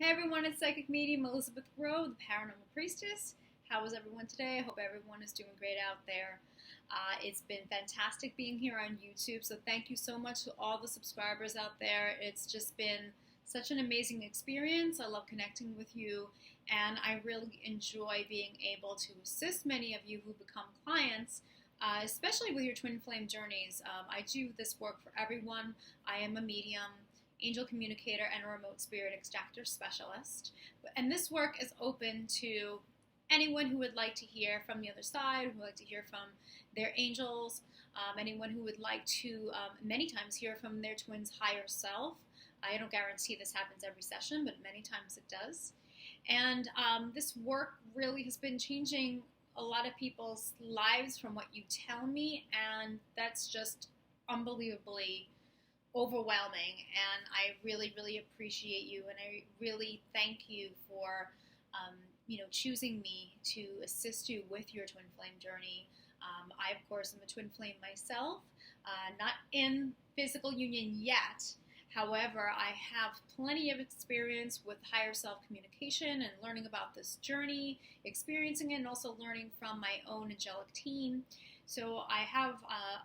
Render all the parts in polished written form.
Hey everyone, it's Psychic Medium Elizabeth Rowe, the Paranormal Priestess. How is everyone today? I hope everyone is doing great out there. It's been fantastic being here on YouTube, so thank you so much to all the subscribers out there. It's just been such an amazing experience. I love connecting with you, and I really enjoy being able to assist many of you who become clients, especially with your twin flame journeys. I do this work for everyone. I am a medium, angel communicator, and a remote spirit extractor specialist. And this work is open to anyone who would like to hear from the other side, who would like to hear from their angels, anyone who would like to many times hear from their twin's higher self. I don't guarantee this happens every session, but many times it does. And this work really has been changing a lot of people's lives from what you tell me, and that's just unbelievably overwhelming, and I really, really appreciate you, and I really thank you for, choosing me to assist you with your twin flame journey. I, of course, am a twin flame myself, not in physical union yet. However, I have plenty of experience with higher self communication and learning about this journey, experiencing it, and also learning from my own angelic team. So I have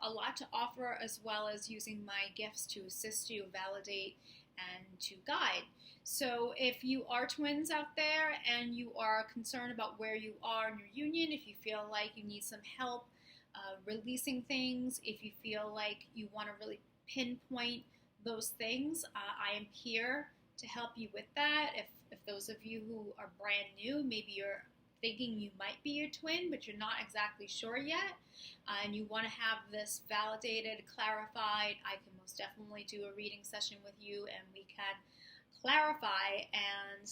a lot to offer, as well as using my gifts to assist you, validate, and to guide. So if you are twins out there and you are concerned about where you are in your union, if you feel like you need some help releasing things, if you feel like you want to really pinpoint those things, I am here to help you with that. If those of you who are brand new, maybe you're thinking you might be your twin, but you're not exactly sure yet, and you want to have this validated, clarified, I can most definitely do a reading session with you, and we can clarify and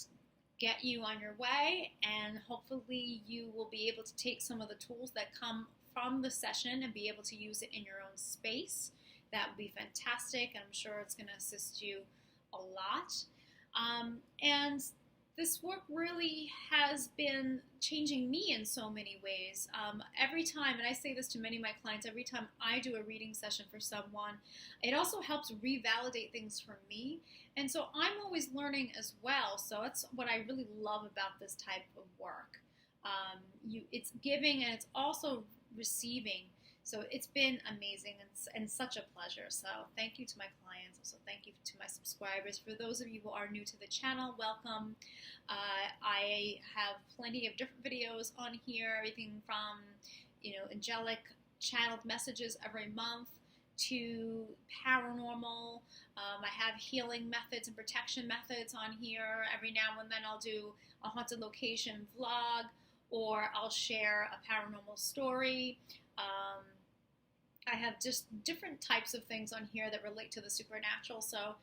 get you on your way, and hopefully you will be able to take some of the tools that come from the session and be able to use it in your own space. That would be fantastic, and I'm sure it's going to assist you a lot. And this work really has been changing me in so many ways. Every time, and I say this to many of my clients, every time I do a reading session for someone, it also helps revalidate things for me. And so I'm always learning as well. So that's what I really love about this type of work. It's giving and it's also receiving. So it's been amazing and such a pleasure. So thank you to my clients. Also thank you to my subscribers. For those of you who are new to the channel, welcome. I have plenty of different videos on here, everything from, angelic channeled messages every month to paranormal. I have healing methods and protection methods on here. Every now and then I'll do a haunted location vlog, or I'll share a paranormal story. I have just different types of things on here that relate to the supernatural. So,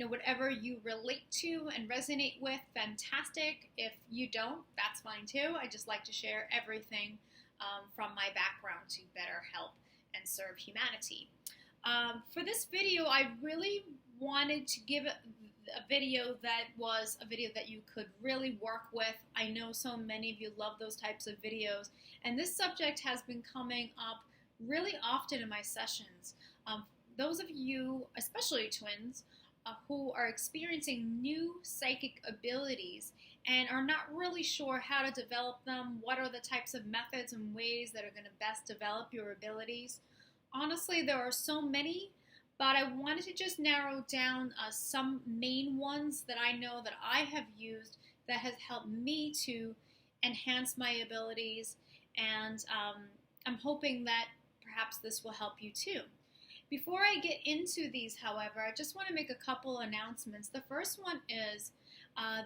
whatever you relate to and resonate with, fantastic. If you don't, that's fine too. I just like to share everything from my background to better help and serve humanity. For this video, I really wanted to give a video that was a video that you could really work with. I know so many of you love those types of videos, and this subject has been coming up really often in my sessions. Those of you, especially twins, who are experiencing new psychic abilities and are not really sure how to develop them, what are the types of methods and ways that are going to best develop your abilities. Honestly, there are so many, but I wanted to just narrow down some main ones that I know that I have used that has helped me to enhance my abilities, and I'm hoping that perhaps this will help you too. Before I get into these, however, I just want to make a couple announcements. The first one is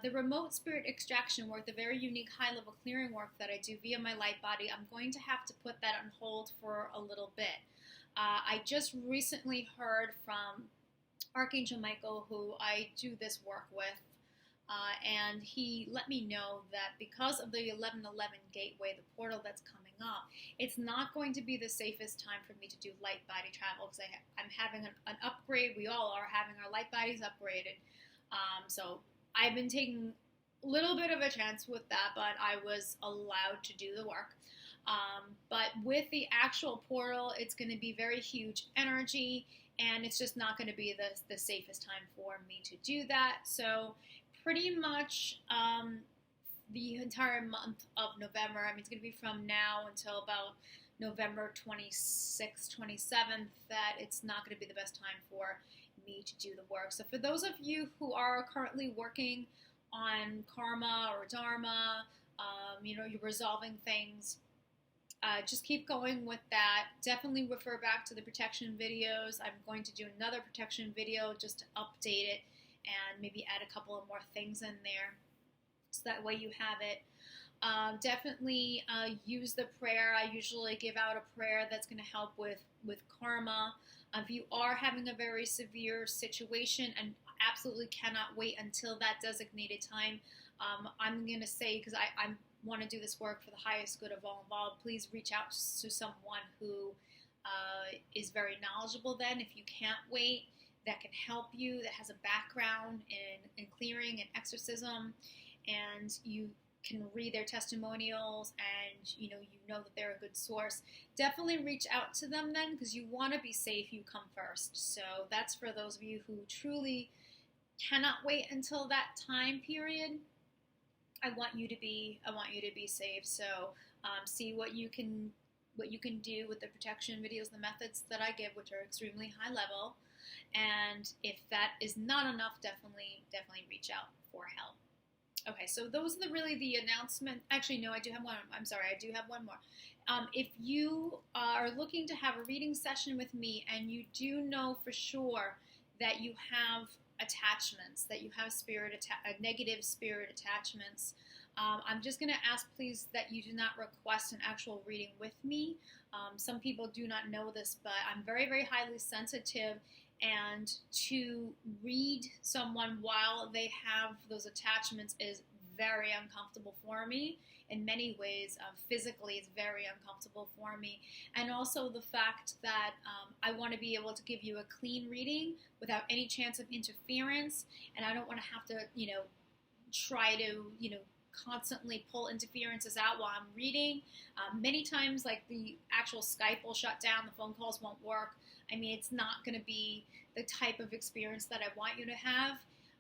the remote spirit extraction work, the very unique high-level clearing work that I do via my light body. I'm going to have to put that on hold for a little bit. I just recently heard from Archangel Michael, who I do this work with, and he let me know that because of the 1111 gateway, the portal that's coming up, it's not going to be the safest time for me to do light body travel, because I'm having an upgrade. We all are having our light bodies upgraded. So I've been taking a little bit of a chance with that, but I was allowed to do the work. But with the actual portal, it's going to be very huge energy, and it's just not going to be the safest time for me to do that. So pretty much the entire month of November. I mean, it's going to be from now until about November 26th, 27th, that it's not going to be the best time for me to do the work. So for those of you who are currently working on karma or dharma, you're resolving things, just keep going with that. Definitely refer back to the protection videos. I'm going to do another protection video just to update it and maybe add a couple of more things in there, so that way you have it. Definitely use the prayer. I usually give out a prayer that's going to help with karma. If you are having a very severe situation and absolutely cannot wait until that designated time, I'm going to say, because I want to do this work for the highest good of all involved, please reach out to someone who is very knowledgeable then, if you can't wait, that can help you, that has a background in clearing and exorcism, and you can read their testimonials, and you know that they're a good source. Definitely reach out to them then, because you want to be safe. You come first. So that's for those of you who truly cannot wait until that time period. I want you to be safe. So see what you can do with the protection videos, the methods that I give, which are extremely high level. And if that is not enough, definitely reach out for help. Okay, so those are really the announcement. Actually, no, I do have one. I'm sorry, I do have one more. If you are looking to have a reading session with me and you do know for sure that you have attachments, that you have negative spirit attachments, I'm just going to ask, please, that you do not request an actual reading with me. Some people do not know this, but I'm very, very highly sensitive, and to read someone while they have those attachments is very uncomfortable for me. In many ways, physically, it's very uncomfortable for me. And also the fact that I want to be able to give you a clean reading without any chance of interference, and I don't want to have to, try to, constantly pull interferences out while I'm reading. Many times, like, the actual Skype will shut down, the phone calls won't work. I mean, it's not going to be the type of experience that I want you to have.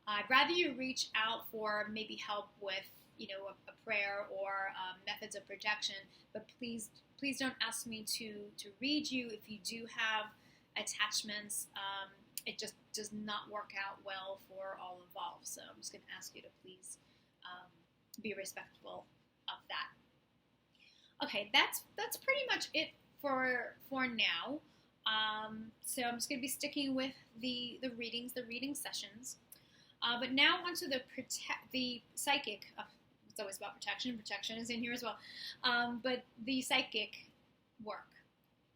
I'd rather you reach out for maybe help with, a prayer or methods of protection, but please don't ask me to read you if you do have attachments. It just does not work out well for all involved. So I'm just going to ask you to please be respectful of that. Okay, that's pretty much it for now. So I'm just going to be sticking with the readings, the reading sessions. But now onto the psychic. It's always about protection. Protection is in here as well. But the psychic work.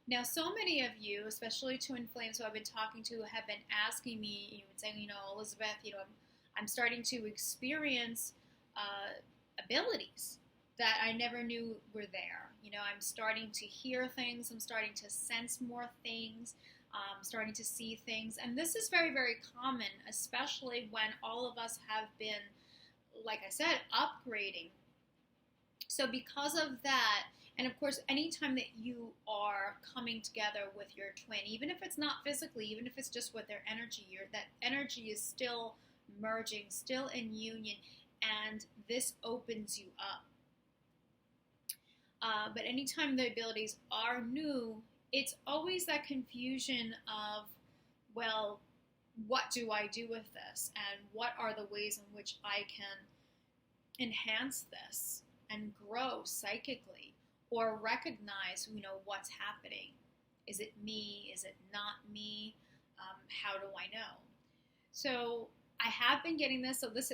Now, so many of you, especially Twin Flames who I've been talking to, have been asking me, saying, Elizabeth, I'm starting to experience abilities that I never knew were there. I'm starting to hear things. I'm starting to sense more things. Starting to see things. And this is very, very common, especially when all of us have been, like I said, upgrading. So because of that, and of course, anytime that you are coming together with your twin, even if it's not physically, even if it's just with their energy, that energy is still merging, still in union, and this opens you up. But anytime the abilities are new, it's always that confusion of, well, what do I do with this? And what are the ways in which I can enhance this and grow psychically, or recognize, what's happening? Is it me? Is it not me? How do I know? So I have been getting this. So this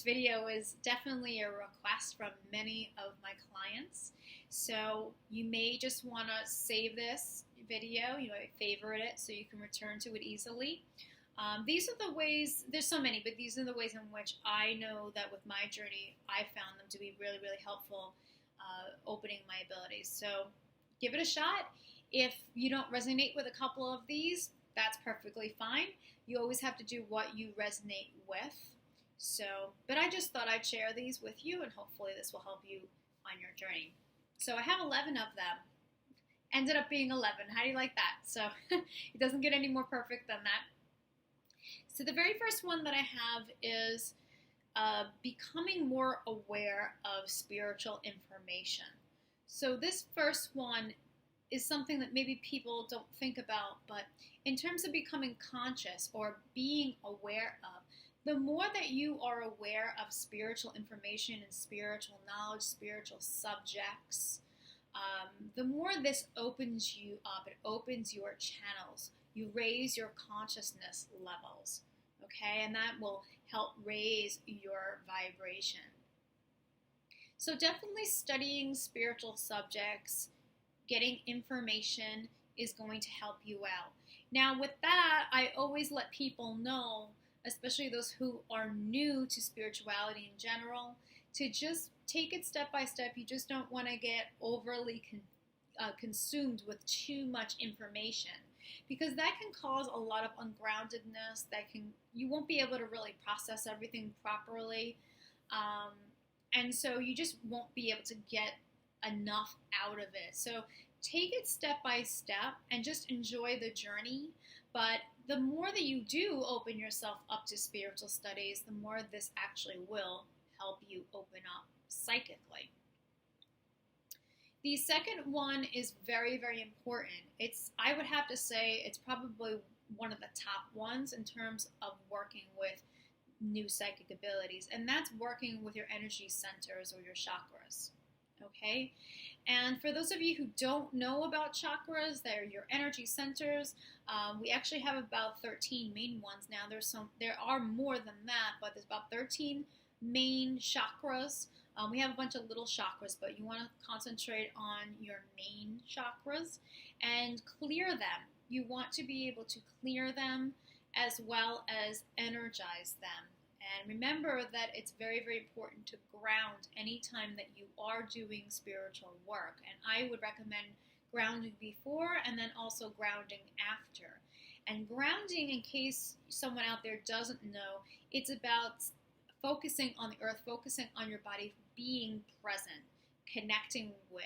video is definitely a request from many of my clients. So you may just want to save this video, favorite it so you can return to it easily. These are the ways, there's so many, but these are the ways in which I know that with my journey, I found them to be really, really helpful, opening my abilities. So give it a shot. If you don't resonate with a couple of these, that's perfectly fine. You always have to do what you resonate with. So, but I just thought I'd share these with you, and hopefully this will help you on your journey. So I have 11 of them. Ended up being 11. How do you like that? So it doesn't get any more perfect than that. So the very first one that I have is becoming more aware of spiritual information. So this first one is something that maybe people don't think about, but in terms of becoming conscious or being aware of, the more that you are aware of spiritual information and spiritual knowledge, spiritual subjects, the more this opens you up. It opens your channels. You raise your consciousness levels, okay? And that will help raise your vibration. So definitely studying spiritual subjects, getting information is going to help you out. Now with that, I always let people know, especially those who are new to spirituality in general, to just take it step by step. You just don't want to get overly consumed with too much information, because that can cause a lot of ungroundedness. You won't be able to really process everything properly, and so you just won't be able to get enough out of it. So take it step by step and just enjoy the journey. But the more that you do open yourself up to spiritual studies, the more this actually will help you open up psychically. The second one is very, very important. I would have to say it's probably one of the top ones in terms of working with new psychic abilities, and that's working with your energy centers or your chakras. Okay? And for those of you who don't know about chakras, they're your energy centers. We actually have about 13 main ones now. There are more than that, but there's about 13 main chakras. We have a bunch of little chakras, but you want to concentrate on your main chakras and clear them. You want to be able to clear them as well as energize them. And remember that it's very, very important to ground anytime that you are doing spiritual work. And I would recommend grounding before and then also grounding after. And grounding, in case someone out there doesn't know, it's about focusing on the earth, focusing on your body, being present, connecting with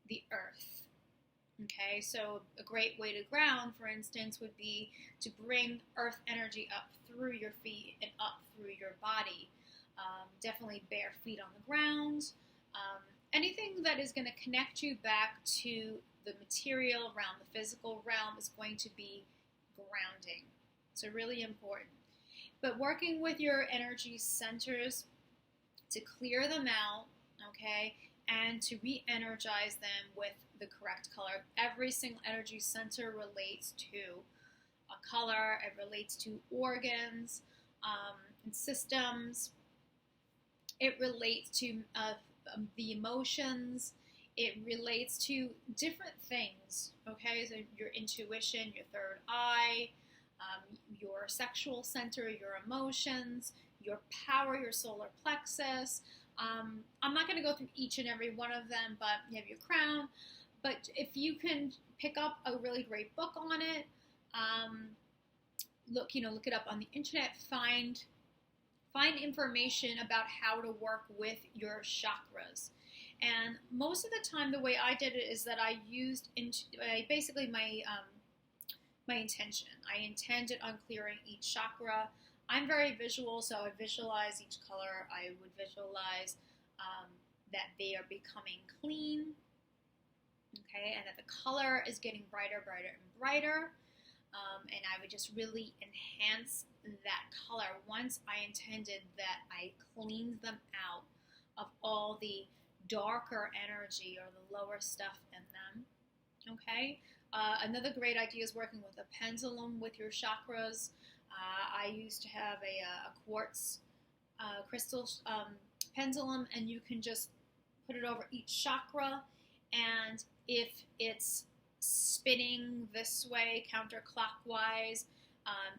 the earth. Okay, so a great way to ground, for instance, would be to bring earth energy up through your feet and up through your body. Definitely bare feet on the ground. Anything that is going to connect you back to the material realm, the physical realm, is going to be grounding. So really important. But working with your energy centers to clear them out, okay, and to re-energize them with the correct color. Every single energy center relates to a color. It relates to organs and systems. It relates to the emotions. It relates to different things, okay? So your intuition, your third eye, your sexual center, your emotions, your power, your solar plexus. I'm not going to go through each and every one of them, but you have your crown. But if you can pick up a really great book on it, look it up on the internet, find information about how to work with your chakras. And most of the time, the way I did it is that I used basically my intention. I intended on clearing each chakra. I'm very visual, so I visualize each color. I would visualize that they are becoming clean, okay, and that the color is getting brighter, brighter, and brighter. And I would just really enhance that color once I intended that I cleaned them out of all the darker energy or the lower stuff in them, okay? Another great idea is working with a pendulum with your chakras. I used to have a quartz crystal pendulum, and you can just put it over each chakra, and if it's spinning this way counterclockwise,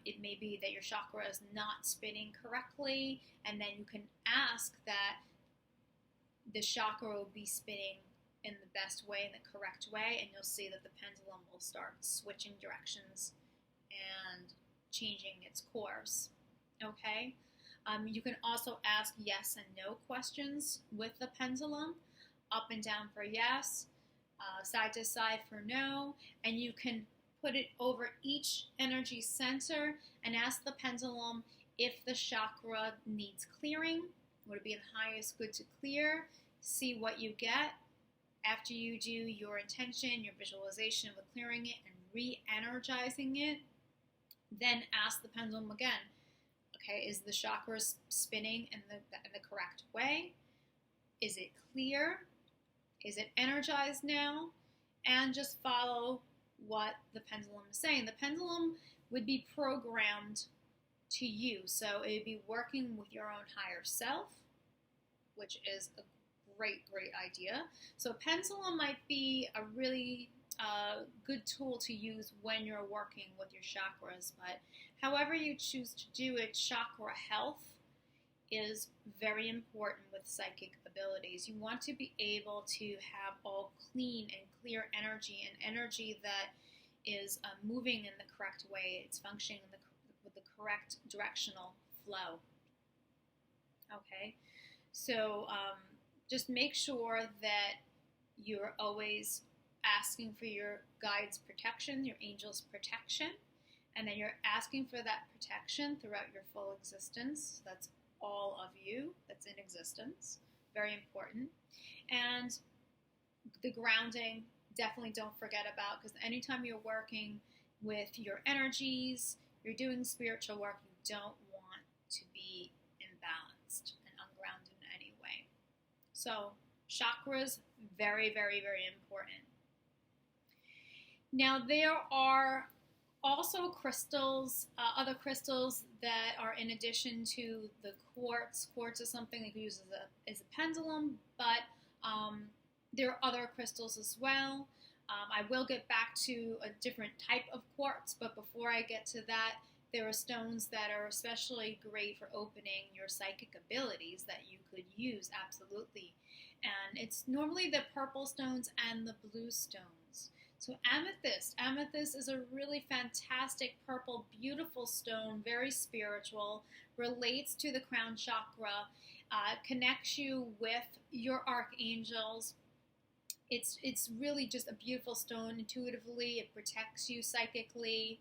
it may be that your chakra is not spinning correctly, and then you can ask that the chakra will be spinning in the best way, in the correct way, and you'll see that the pendulum will start switching directions and changing its course, okay? You can also ask yes and no questions with the pendulum, up and down for yes, side to side for no, and you can put it over each energy center and ask the pendulum If the chakra needs clearing, would it be the highest good to clear? See what you get after you do your intention, your visualization of clearing it and re-energizing it. Then ask the pendulum again. Okay, is the chakra spinning in the correct way? Is it clear? Is it energized now? And just follow what the pendulum is saying. The pendulum would be programmed to you, so it would be working with your own higher self, which is a great idea. So pendulum might be a really good tool to use when you're working with your chakras, but however you choose to do it, chakra health is very important with psychic abilities. You want to be able to have all clean and clear energy, and energy that is moving in the correct way. It's functioning with the correct directional flow. Okay, so just make sure that you're always asking for your guides' protection, your angels' protection, and then you're asking for that protection throughout your full existence. That's all of you that's in existence. Very important. And the grounding, definitely don't forget about, because anytime you're working with your energies, you're doing spiritual work, you don't want to be imbalanced and ungrounded in any way. So chakras, very important. Now there are also crystals, other crystals that are in addition to the quartz. Quartz is something that you use as a pendulum, but there are other crystals as well. I will get back to a different type of quartz, but before I get to that, there are stones that are especially great for opening your psychic abilities that you could use, absolutely. And it's normally the purple stones and the blue stones. So amethyst is a really fantastic purple, beautiful stone, very spiritual, relates to the crown chakra, connects you with your archangels. It's really just a beautiful stone intuitively. It protects you psychically.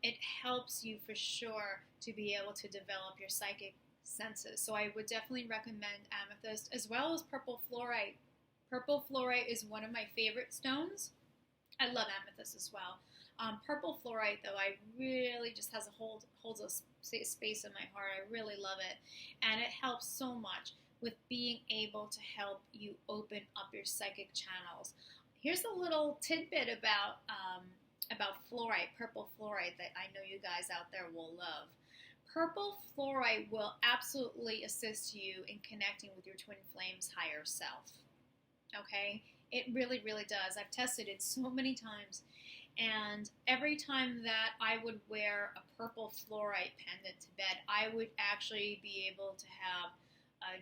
It helps you for sure to be able to develop your psychic senses. So I would definitely recommend amethyst as well as purple fluorite. Purple fluorite is one of my favorite stones. I love amethyst as well. Purple fluorite, though, I really just holds a space in my heart. I really love it, and it helps so much with being able to help you open up your psychic channels. Here's a little tidbit about fluorite, purple fluorite, that I know you guys out there will love. Purple fluorite will absolutely assist you in connecting with your twin flame's higher self. Okay? It really does. I've tested it so many times, and every time that I would wear a purple fluorite pendant to bed, I would actually be able to have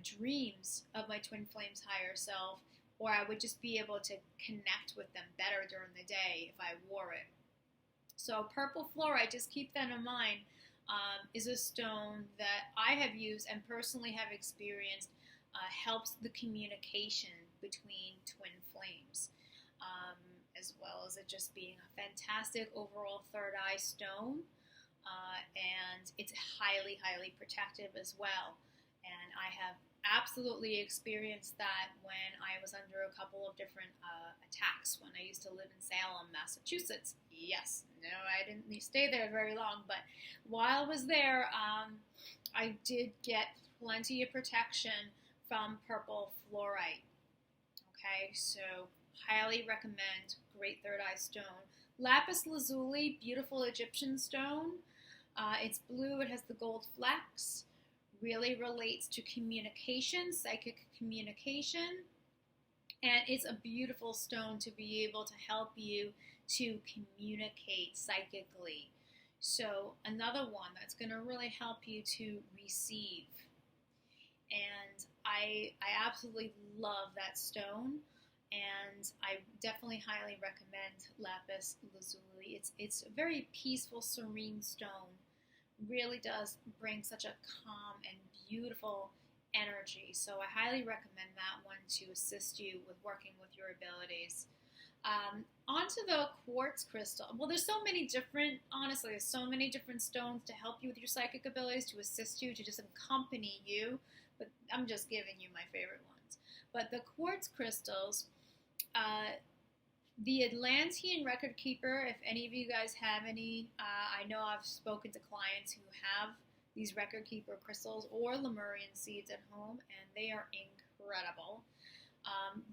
dreams of my twin flame's higher self, or I would just be able to connect with them better during the day if I wore it. So purple fluorite, just keep that in mind, is a stone that I have used and personally have experienced helps the communication between twin flames, as well as it just being a fantastic overall third eye stone, and it's highly protective as well. And I have absolutely experienced that when I was under a couple of different attacks when I used to live in Salem, Massachusetts. Yes, no, I didn't stay there very long, but while I was there, I did get plenty of protection from purple fluorite. Okay, so highly recommend, great third eye stone. Lapis lazuli, beautiful Egyptian stone. It's blue, it has the gold flecks. Really relates to communication, psychic communication, and it's a beautiful stone to be able to help you to communicate psychically. So another one that's going to really help you to receive, and I absolutely love that stone, and I definitely highly recommend lapis lazuli. It's a very peaceful, serene stone. Really does bring such a calm and beautiful energy. So I highly recommend that one to assist you with working with your abilities. Onto the quartz crystal. Well, there's so many different, honestly, there's so many different stones to help you with your psychic abilities, to assist you, to just accompany you. But I'm just giving you my favorite ones. But the quartz crystals, the Atlantean record keeper, if any of you guys have any, I know I've spoken to clients who have these record keeper crystals or Lemurian seeds at home, and they are incredible.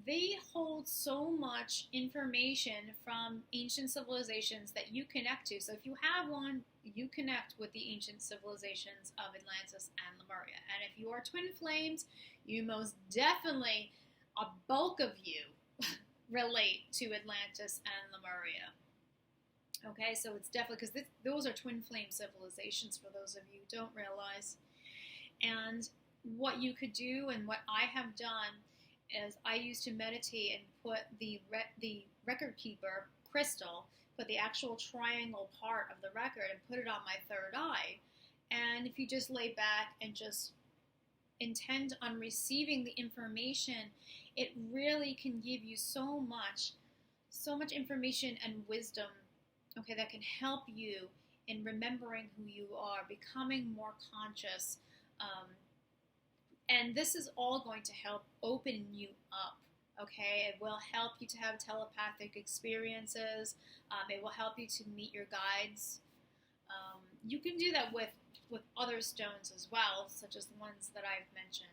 They hold so much information from ancient civilizations that you connect to. So if you have one, you connect with the ancient civilizations of Atlantis and Lemuria. And if you are twin flames, you most definitely, a bulk of you, relate to Atlantis and Lemuria. Okay, so it's definitely, because those are twin flame civilizations for those of you who don't realize. And what you could do, and what I have done, is I used to meditate and put the record keeper crystal, put the actual triangle part of the record and put it on my third eye. And if you just lay back and just intend on receiving the information, it really can give you so much information and wisdom, okay, that can help you in remembering who you are, becoming more conscious, and this is all going to help open you up, okay? It will help you to have telepathic experiences. It will help you to meet your guides. You can do that with other stones as well, such as the ones that I've mentioned.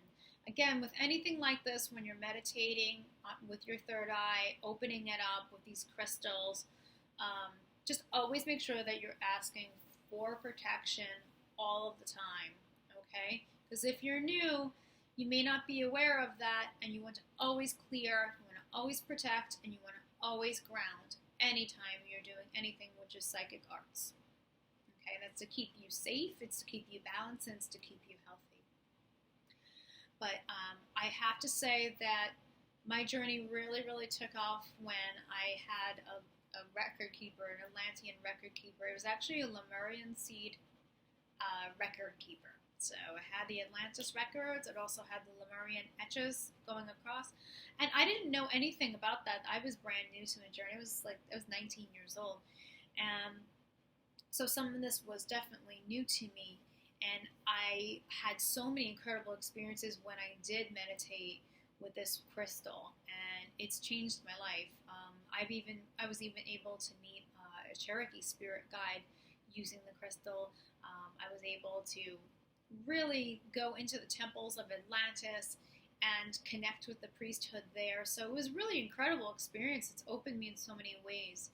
Again, with anything like this, when you're meditating with your third eye, opening it up with these crystals, just always make sure that you're asking for protection all of the time, okay? Because if you're new, you may not be aware of that, and you want to always clear, you want to always protect, and you want to always ground anytime you're doing anything with your psychic arts. Okay, that's to keep you safe, it's to keep you balanced, and it's to keep you healthy. But I have to say that my journey really, really took off when I had a record keeper, an Atlantean record keeper. It was actually a Lemurian seed record keeper. So it had the Atlantis records. It also had the Lemurian etches going across. And I didn't know anything about that. I was brand new to the journey. I was 19 years old. And so some of this was definitely new to me. And I had so many incredible experiences when I did meditate with this crystal. And it's changed my life. I was even able to meet a Cherokee spirit guide using the crystal. I was able to really go into the temples of Atlantis and connect with the priesthood there. So it was really incredible experience. It's opened me in so many ways.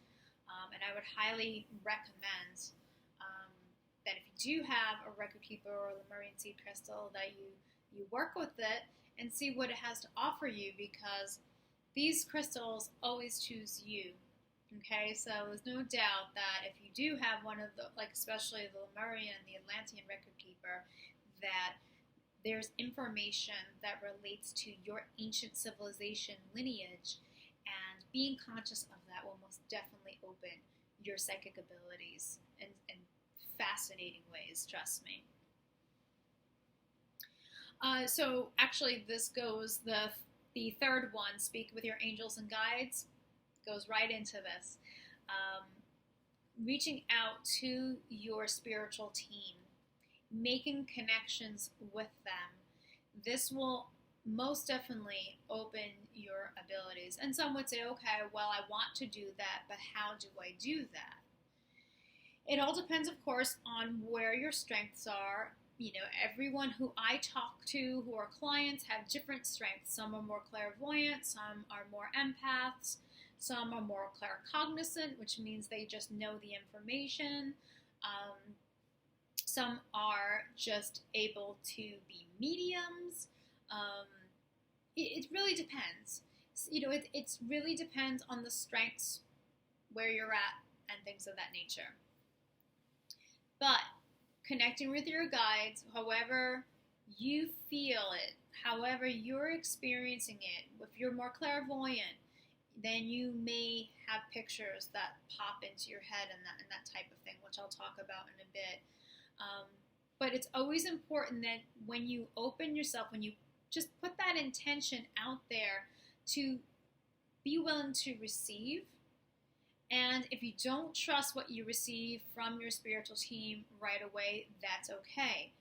And I would highly recommend that if you do have a record keeper or Lemurian seed crystal, that you work with it and see what it has to offer you, because these crystals always choose you. Okay, so there's no doubt that if you do have one of the, like especially the Lemurian and the Atlantean record keeper, that there's information that relates to your ancient civilization lineage, and being conscious of that will most definitely open your psychic abilities in fascinating ways, trust me. So actually this goes, the third one, speak with your angels and guides, goes right into this. Reaching out to your spiritual team, making connections with them. This will most definitely open your abilities. And some would say, okay, well, I want to do that, but how do I do that? It all depends, of course, on where your strengths are. You know, everyone who I talk to who are clients have different strengths. Some are more clairvoyant, some are more empaths, some are more claircognizant, which means they just know the information. Some are just able to be mediums. It really depends. You know, it really depends on the strengths, where you're at, and things of that nature. But connecting with your guides, however you feel it, however you're experiencing it, if you're more clairvoyant, then you may have pictures that pop into your head and that type of thing, which I'll talk about in a bit. But it's always important that when you open yourself, when you just put that intention out there, to be willing to receive And if you don't trust what you receive from your spiritual team right away, that's okay.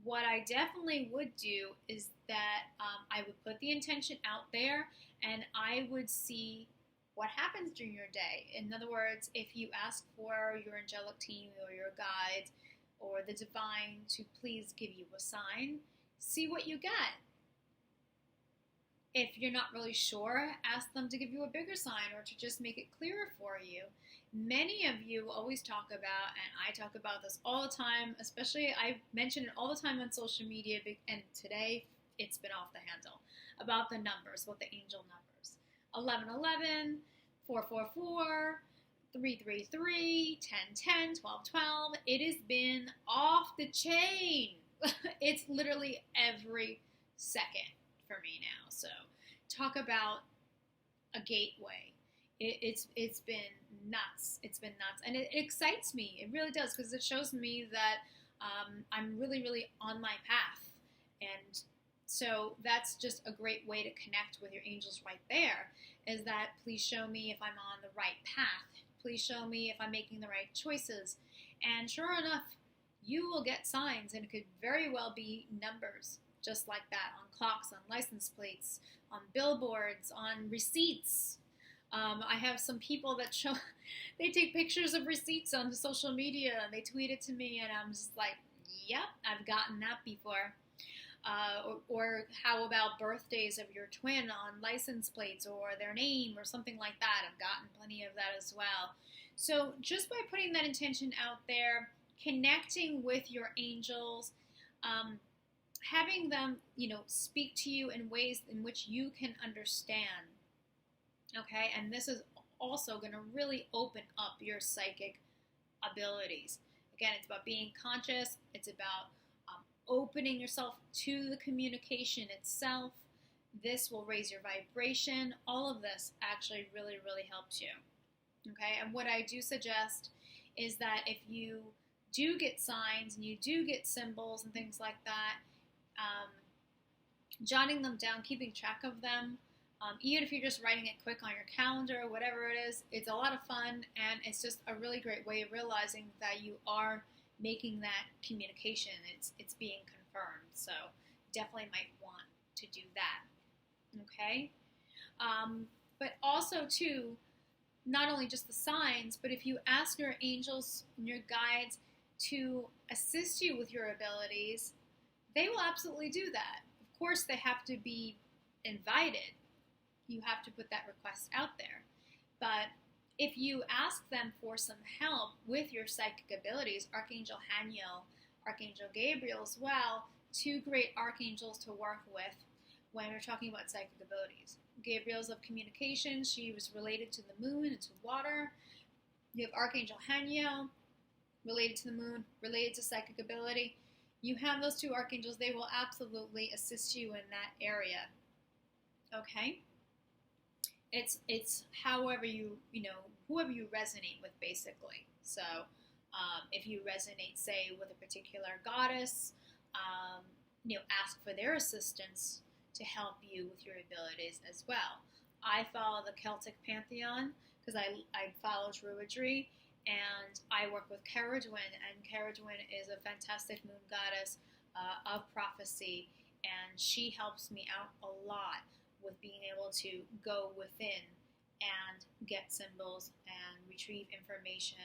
What I definitely would do is that I would put the intention out there and I would see what happens during your day. In other words, if you ask for your angelic team or your guides or the divine to please give you a sign, see what you get. If you're not really sure, ask them to give you a bigger sign or to just make it clearer for you. Many of you always talk about, and I talk about this all the time, especially I mention it all the time on social media, and today it's been off the handle, about the numbers, about the angel numbers. 1111, 444, 333, 1010, 1212. It has been off the chain. It's literally every second for me now. So talk about a gateway. It's been nuts. It's been nuts, and it excites me. It really does, because it shows me that I'm really on my path, and so that's just a great way to connect with your angels right there. Is that please show me if I'm on the right path. Please show me if I'm making the right choices. And sure enough, you will get signs, and it could very well be numbers, just like that, on clocks, on license plates, on billboards, on receipts. I have some people that they take pictures of receipts on social media and they tweet it to me, and I'm just like, yep, I've gotten that before. Or how about birthdays of your twin on license plates or their name or something like that? I've gotten plenty of that as well. So just by putting that intention out there, connecting with your angels, having them, speak to you in ways in which you can understand. Okay, and this is also going to really open up your psychic abilities. Again, it's about being conscious. It's about opening yourself to the communication itself. This will raise your vibration. All of this actually really helps you. Okay, and what I do suggest is that if you do get signs and you do get symbols and things like that, jotting them down, keeping track of them, even if you're just writing it quick on your calendar, whatever it is, it's a lot of fun, and it's just a really great way of realizing that you are making that communication. It's being confirmed. So definitely might want to do that. Okay? But also too, not only just the signs, but if you ask your angels and your guides to assist you with your abilities, they will absolutely do that. Of course, they have to be invited. You have to put that request out there. But if you ask them for some help with your psychic abilities, Archangel Haniel, Archangel Gabriel as well, two great archangels to work with when we're talking about psychic abilities. Gabriel's of communication. She was related to the moon and to water. You have Archangel Haniel, related to the moon, related to psychic ability. You have those two archangels. They will absolutely assist you in that area. Okay? It's however whoever you resonate with, basically. So if you resonate, say, with a particular goddess, ask for their assistance to help you with your abilities as well. I follow the Celtic pantheon because I follow Druidry, and I work with Caradwyn, and Caradwyn is a fantastic moon goddess of prophecy, and she helps me out a lot with being able to go within and get symbols and retrieve information,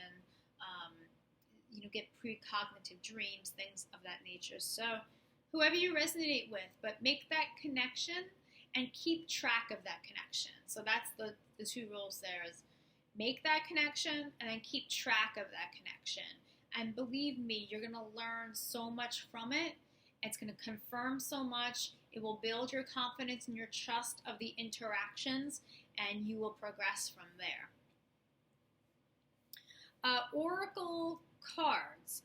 get precognitive dreams, things of that nature. So whoever you resonate with, but make that connection and keep track of that connection. So that's the two rules there is make that connection and then keep track of that connection. And believe me, you're going to learn so much from it. It's going to confirm so much. It will build your confidence and your trust of the interactions, and you will progress from there. Oracle cards.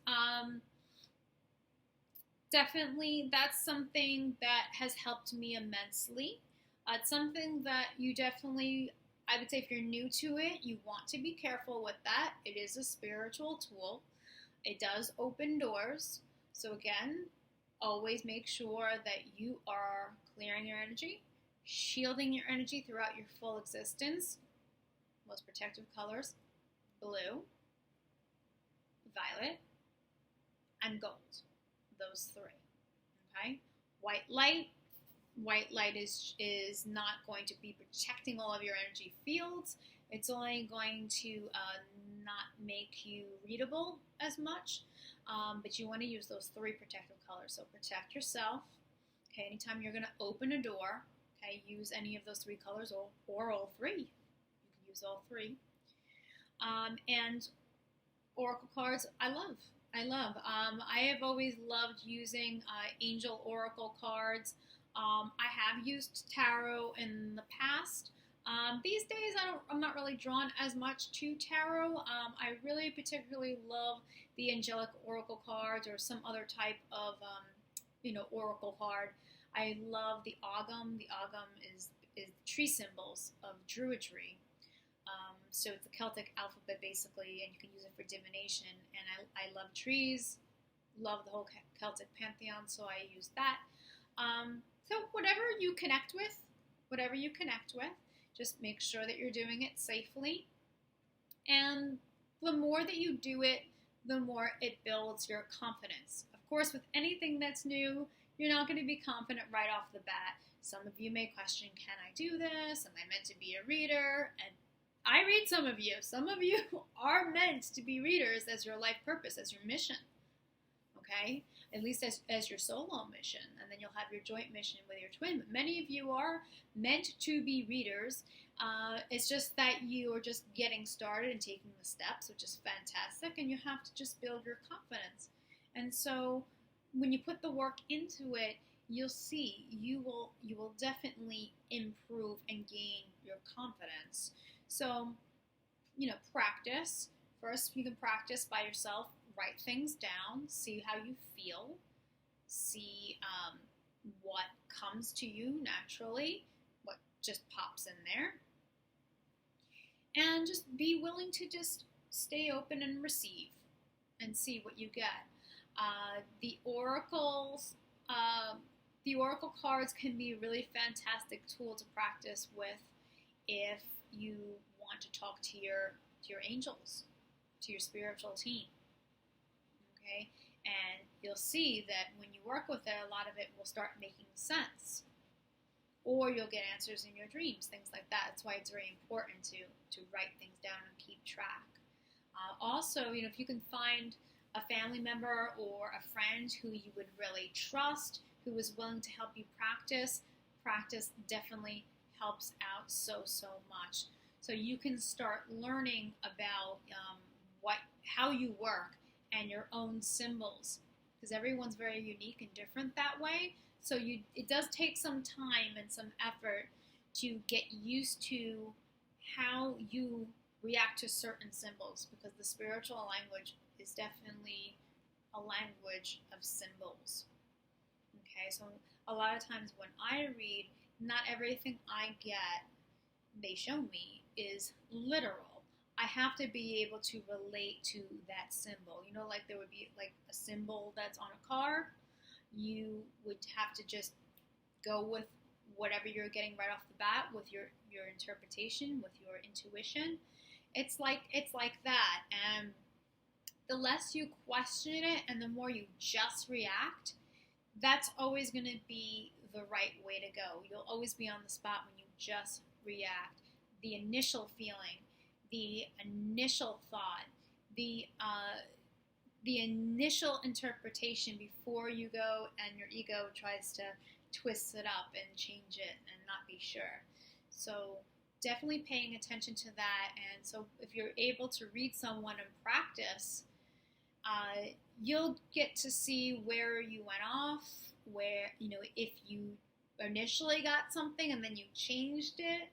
Definitely, that's something that has helped me immensely. It's something that you definitely, I would say if you're new to it, you want to be careful with that. It is a spiritual tool. It does open doors. So again, always make sure that you are clearing your energy, shielding your energy throughout your full existence. Most protective colors, blue, violet, and gold. Those three. Okay? White light. White light is not going to be protecting all of your energy fields. It's only going to not make you readable as much. But you want to use those three protective colors. So protect yourself. Okay, anytime you're going to open a door, okay, use any of those three colors or all three. You can use all three. And oracle cards, I love. I have always loved using angel oracle cards. I have used tarot in the past. These days, I'm not really drawn as much to tarot. I really particularly love the angelic oracle cards or some other type of, oracle card. I love the Ogham. The Ogham is tree symbols of druidry. So it's the Celtic alphabet basically, and you can use it for divination. And I love trees, love the whole Celtic pantheon, so I use that. So whatever you connect with, just make sure that you're doing it safely. And the more that you do it, the more it builds your confidence. Of course, with anything that's new, you're not going to be confident right off the bat. Some of you may question, can I do this? Am I meant to be a reader? And I read some of you. Some of you are meant to be readers as your life purpose, as your mission. Okay? At least as your solo mission. And then you'll have your joint mission with your twin. But many of you are meant to be readers. It's just that you are just getting started and taking the steps, which is fantastic. And you have to just build your confidence. And so when you put the work into it, you'll see you will definitely improve and gain your confidence. So, practice. First, you can practice by yourself. Write things down. See how you feel. See what comes to you naturally. What just pops in there. And just be willing to just stay open and receive and see what you get. The oracle cards can be a really fantastic tool to practice with if you want to talk to your angels, to your spiritual team. Okay, and you'll see that when you work with it, a lot of it will start making sense, or you'll get answers in your dreams, things like that. That's why it's very important to write things down and keep track. Also, if you can find a family member or a friend who you would really trust, who is willing to help you practice definitely helps out so much. So you can start learning about how you work and your own symbols, because everyone's very unique and different that way. So it does take some time and some effort to get used to how you react to certain symbols, because the spiritual language is definitely a language of symbols. Okay, so a lot of times when I read, not everything I get, they show me, is literal. I have to be able to relate to that symbol. Like there would be like a symbol that's on a car. You would have to just go with whatever you're getting right off the bat, with your interpretation, with your intuition. It's like that. And the less you question it and the more you just react, that's always going to be the right way to go. You'll always be on the spot when you just react. The initial feeling, the initial thought, the initial interpretation before you go and your ego tries to twist it up and change it and not be sure. So definitely paying attention to that. And so if you're able to read someone and practice, you'll get to see where you went off, where, if you initially got something and then you changed it,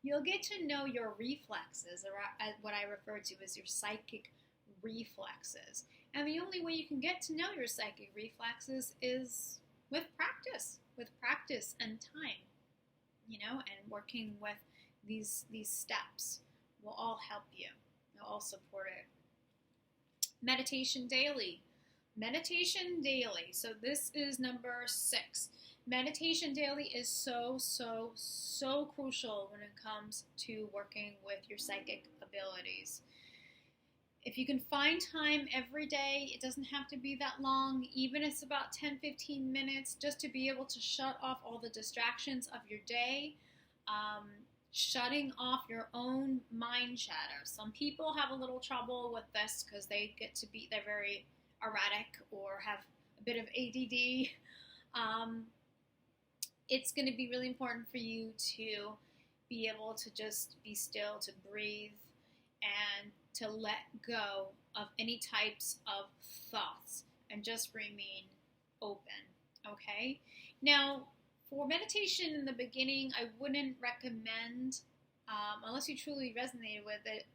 you'll get to know your reflexes, or what I refer to as your psychic reflexes. And the only way you can get to know your psychic reflexes is with practice and time, and working with these steps will all help you. They'll all support it. Meditation daily. So this is number 6. Meditation daily is so crucial when it comes to working with your psychic abilities. If you can find time every day, it doesn't have to be that long, even if it's about 10-15 minutes, just to be able to shut off all the distractions of your day, shutting off your own mind chatter. Some people have a little trouble with this because they're very erratic or have a bit of ADD. It's going to be really important for you to be able to just be still, to breathe, and to let go of any types of thoughts and just remain open, okay? Now, for meditation in the beginning, I wouldn't recommend, unless you truly resonated with it,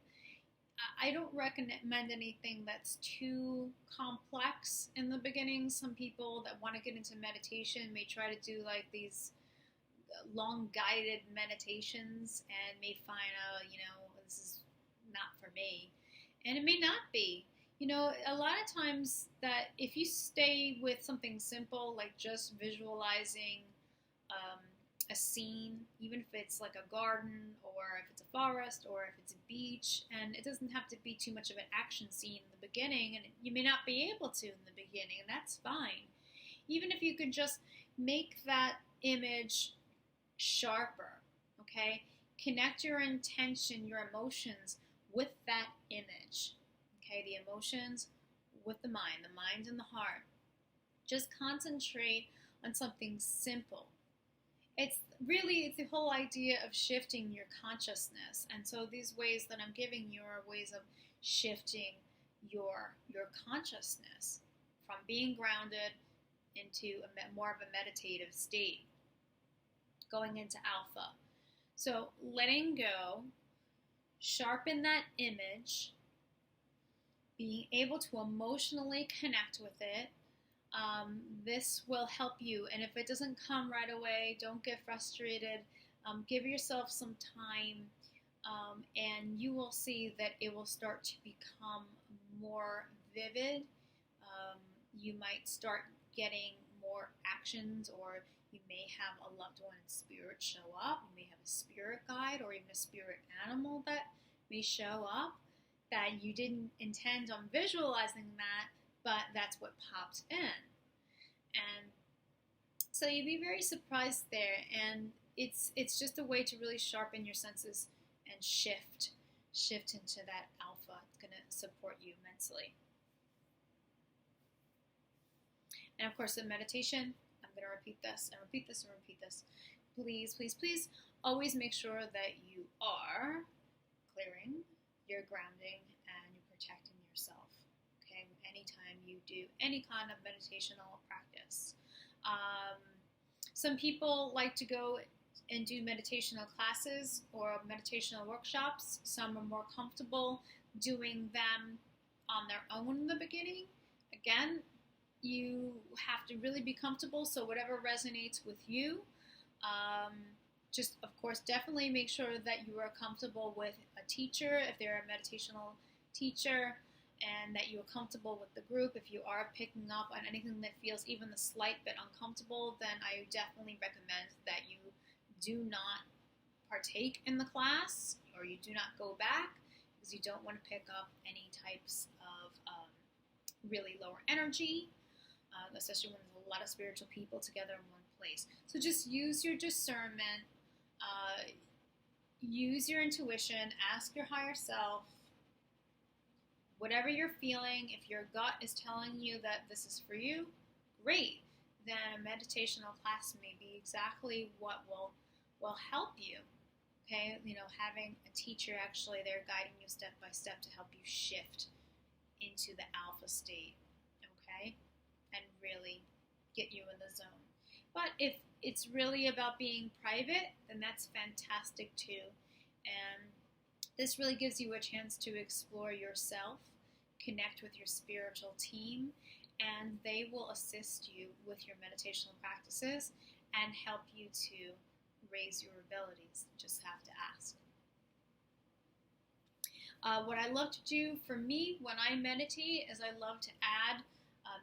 I don't recommend anything that's too complex in the beginning. Some people that want to get into meditation may try to do like these long guided meditations and may find out, this is not for me. And it may not be. A lot of times that if you stay with something simple, like just visualizing a scene, even if it's like a garden or if it's a forest or if it's a beach, and it doesn't have to be too much of an action scene in the beginning, and you may not be able to in the beginning, and that's fine. Even if you could just make that image sharper, okay? Connect your intention, your emotions with that image, okay? The emotions with the mind and the heart. Just concentrate on something simple. It's the whole idea of shifting your consciousness. And so these ways that I'm giving you are ways of shifting your consciousness from being grounded into more of a meditative state, going into alpha. So letting go, sharpen that image, being able to emotionally connect with it. This will help you. And if it doesn't come right away, don't get frustrated. Give yourself some time, and you will see that it will start to become more vivid. You might start getting more actions, or you may have a loved one in spirit show up. You may have a spirit guide or even a spirit animal that may show up that you didn't intend on visualizing that, but that's what popped in. And so you'd be very surprised there. And it's just a way to really sharpen your senses and shift into that alpha. It's going to support you immensely. And of course, in meditation, I'm going to repeat this and repeat this and repeat this. Please, please, please always make sure that you are clearing, you're grounding, and you're protecting yourself. Okay, anytime you do any kind of meditational practice. Some people like to go and do meditational classes or meditational workshops. Some are more comfortable doing them on their own in the beginning. Again, you have to really be comfortable, so whatever resonates with you. Just, of course, definitely make sure that you are comfortable with a teacher, if they're a meditational teacher, and that you are comfortable with the group. If you are picking up on anything that feels even the slight bit uncomfortable, then I definitely recommend that you do not partake in the class, or you do not go back, because you don't want to pick up any types of really lower energy, especially when there's a lot of spiritual people together in one place. So just use your discernment, use your intuition, ask your higher self, whatever you're feeling. If your gut is telling you that this is for you, great. Then a meditational class may be exactly what will help you. Okay, having a teacher actually there guiding you step by step to help you shift into the alpha state, okay, and really get you in the zone. But if it's really about being private, then that's fantastic too. And this really gives you a chance to explore yourself, connect with your spiritual team, and they will assist you with your meditational practices and help you to raise your abilities. You just have to ask. What I love to do for me when I meditate is I love to add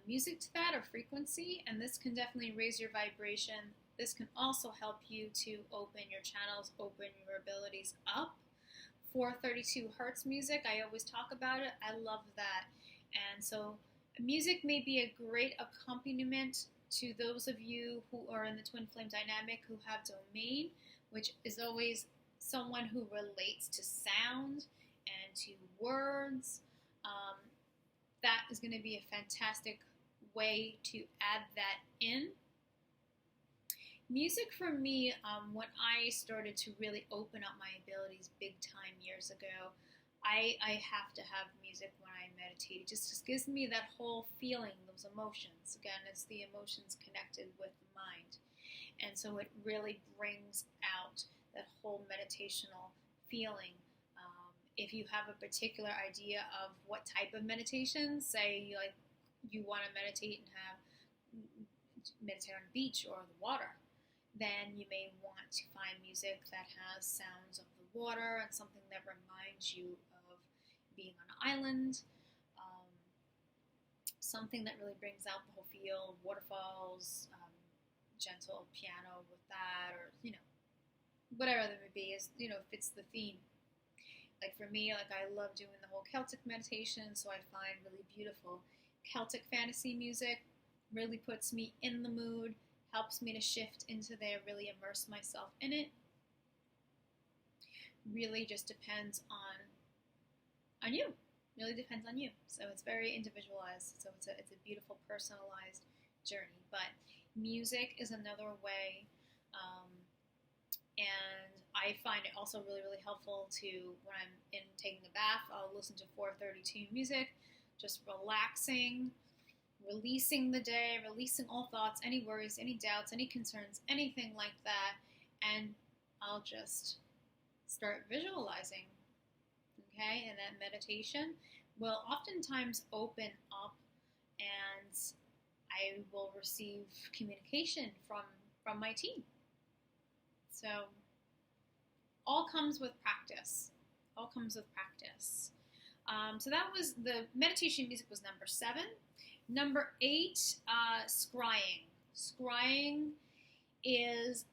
music to that, or frequency, and this can definitely raise your vibration. This can also help you to open your channels, open your abilities up 432 hertz music. I always talk about it. I love that. And so music may be a great accompaniment to those of you who are in the twin flame dynamic who have domain, which is always someone who relates to sound and to words. That is going to be a fantastic way to add that in. Music for me, when I started to really open up my abilities big time years ago, I have to have music when I meditate. It just gives me that whole feeling, those emotions. Again, it's the emotions connected with the mind. And so it really brings out that whole meditational feeling. If you have a particular idea of what type of meditation, say like you want to meditate on a beach or the water, then you may want to find music that has sounds of the water and something that reminds you of being on an island, something that really brings out the whole feel, waterfalls, gentle piano with that, or, whatever that may be, is, fits the theme. Like for me, like I love doing the whole Celtic meditation, so I find really beautiful Celtic fantasy music, really puts me in the mood, helps me to shift into there, really immerse myself in it. Really just depends on you. Really depends on you. So it's very individualized. So it's a beautiful personalized journey. But music is another way, and I find it also really, really helpful to, when I'm taking a bath, I'll listen to 432 music, just relaxing, releasing the day, releasing all thoughts, any worries, any doubts, any concerns, anything like that, and I'll just start visualizing, okay? And that meditation will oftentimes open up, and I will receive communication from my team. So all comes with practice. All comes with practice. So that was, the meditation music was number 7. Number 8, scrying. Scrying is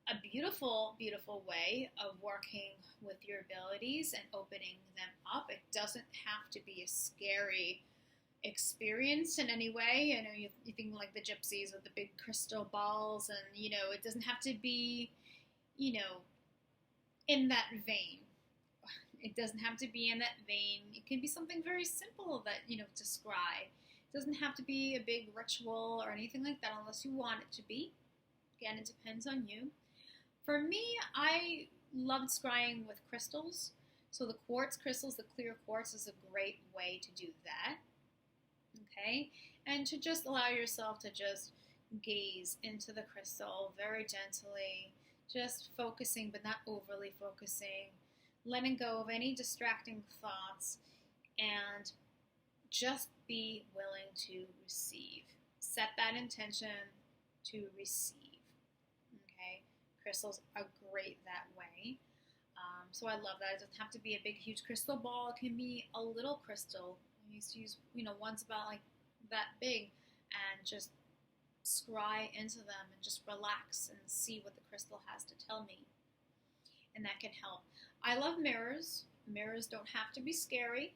a beautiful, beautiful way of working with your abilities and opening them up. It doesn't have to be a scary experience in any way. I know you think like the gypsies with the big crystal balls, and, it doesn't have to be, in that vein. It doesn't have to be in that vein. It can be something very simple that, to scry. It doesn't have to be a big ritual or anything like that unless you want it to be. Again, it depends on you. For me, I loved scrying with crystals. So the quartz crystals, the clear quartz, is a great way to do that. Okay? And to just allow yourself to just gaze into the crystal very gently, just focusing but not overly focusing, letting go of any distracting thoughts, and just be willing to receive. Set that intention to receive. Okay? Crystals are great that way. So I love that. It doesn't have to be a big, huge crystal ball. It can be a little crystal. I used to use, ones about like that big, and just scry into them and just relax and see what the crystal has to tell me. And that can help. I love mirrors. Mirrors don't have to be scary.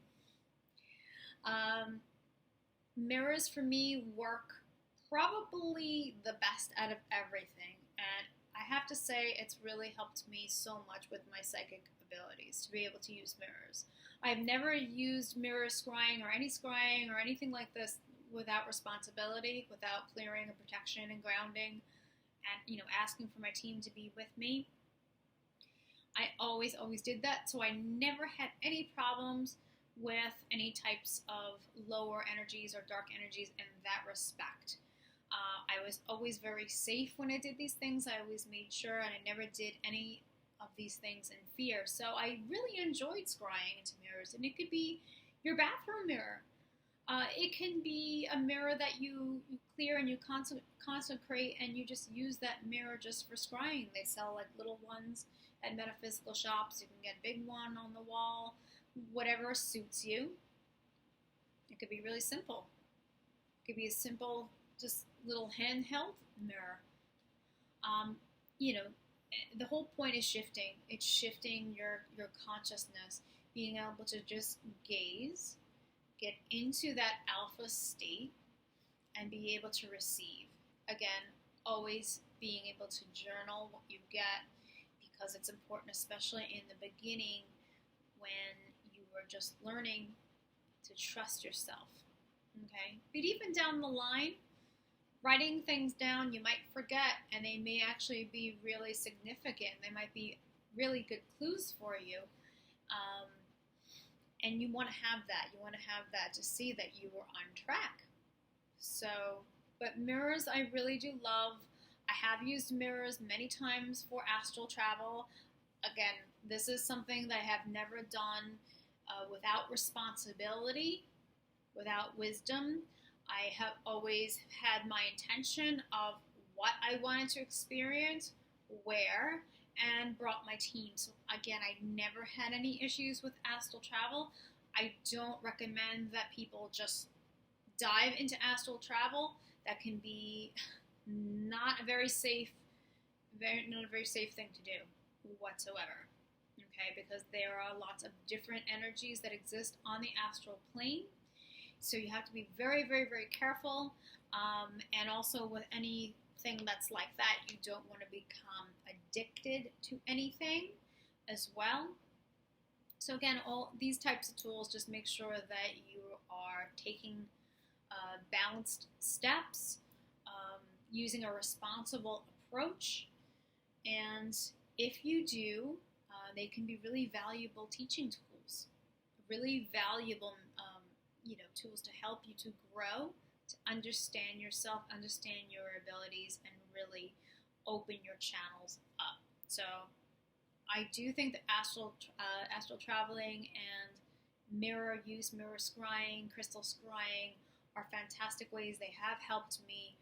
Mirrors for me work probably the best out of everything, and I have to say it's really helped me so much with my psychic abilities to be able to use mirrors. I've never used mirror scrying or any scrying or anything like this without responsibility, without clearing and protection and grounding, and asking for my team to be with me. I always did that, so I never had any problems with any types of lower energies or dark energies in that respect. I was always very safe when I did these things. I always made sure, and I never did any of these things in fear. So I really enjoyed scrying into mirrors, and it could be your bathroom mirror. It can be a mirror that you clear and you consecrate, and you just use that mirror just for scrying. They sell like little ones at metaphysical shops. You can get a big one on the wall, whatever suits you. It could be really simple. It could be a simple, just little handheld mirror. the whole point is shifting. It's shifting your consciousness, being able to just gaze, get into that alpha state, and be able to receive. Again, always being able to journal what you get, because it's important, especially in the beginning when you were just learning to trust yourself. Okay? But even down the line, writing things down, you might forget, and they may actually be really significant. They might be really good clues for you. And you want to have that. You want to have that to see that you were on track. So, but mirrors I really do love. I have used mirrors many times for astral travel. Again, this is something that I have never done without responsibility, without wisdom. I have always had my intention of what I wanted to experience, where, and brought my team. So again, I never had any issues with astral travel. I don't recommend that people just dive into astral travel. That can be not a very safe thing to do whatsoever. Okay, because there are lots of different energies that exist on the astral plane. So you have to be very, very, very careful. And also with anything that's like that, you don't want to become addicted to anything as well. So again, all these types of tools, just make sure that you are taking balanced steps, using a responsible approach. And if you do, they can be really valuable teaching tools, really valuable tools to help you to grow, to understand yourself, understand your abilities, and really open your channels up. So I do think that astral traveling and mirror use, mirror scrying, crystal scrying are fantastic ways. They have helped me,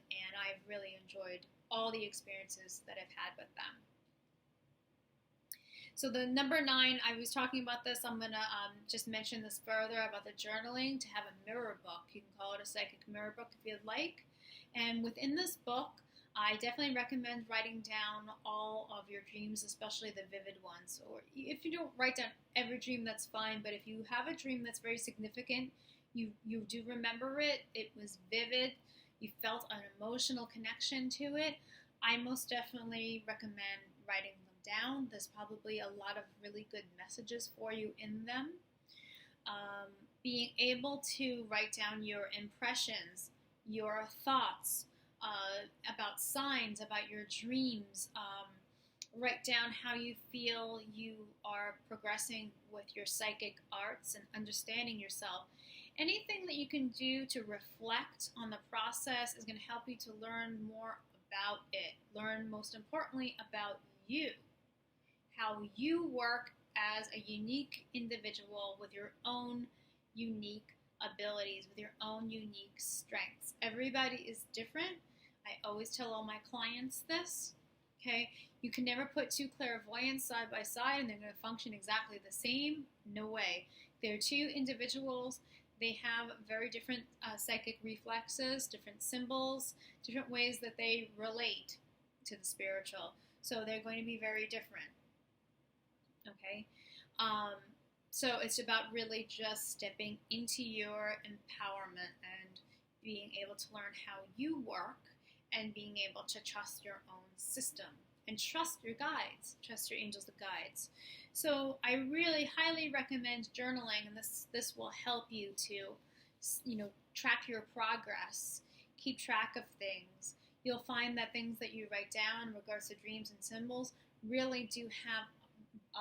and I've really enjoyed all the experiences that I've had with them. So the number 9, I was talking about this. I'm going to just mention this further about the journaling, to have a mirror book. You can call it a psychic mirror book if you'd like. And within this book, I definitely recommend writing down all of your dreams, especially the vivid ones. Or if you don't write down every dream, that's fine. But if you have a dream that's very significant, you do remember it, it was vivid, you felt an emotional connection to it, I most definitely recommend writing them down. There's probably a lot of really good messages for you in them. Being able to write down your impressions, your thoughts about signs, about your dreams. Write down how you feel you are progressing with your psychic arts and understanding yourself. Anything that you can do to reflect on the process is going to help you to learn more about it. Learn, most importantly, about you. How you work as a unique individual with your own unique abilities, with your own unique strengths. Everybody is different. I always tell all my clients this. Okay, you can never put two clairvoyants side by side and they're going to function exactly the same. No way. They're two individuals. They have very different psychic reflexes, different symbols, different ways that they relate to the spiritual. So they're going to be very different. Okay? So it's about really just stepping into your empowerment and being able to learn how you work and being able to trust your own system and trust your guides, trust your angels and guides. So I really highly recommend journaling, and this will help you to, track your progress, keep track of things. You'll find that things that you write down in regards to dreams and symbols really do have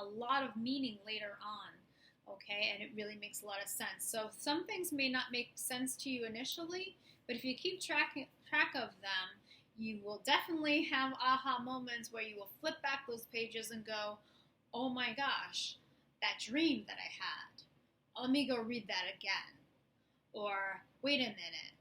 a lot of meaning later on, okay? And it really makes a lot of sense. So some things may not make sense to you initially, but if you keep track of them, you will definitely have aha moments where you will flip back those pages and go, oh my gosh, that dream that I had. Let me go read that again. Or, wait a minute,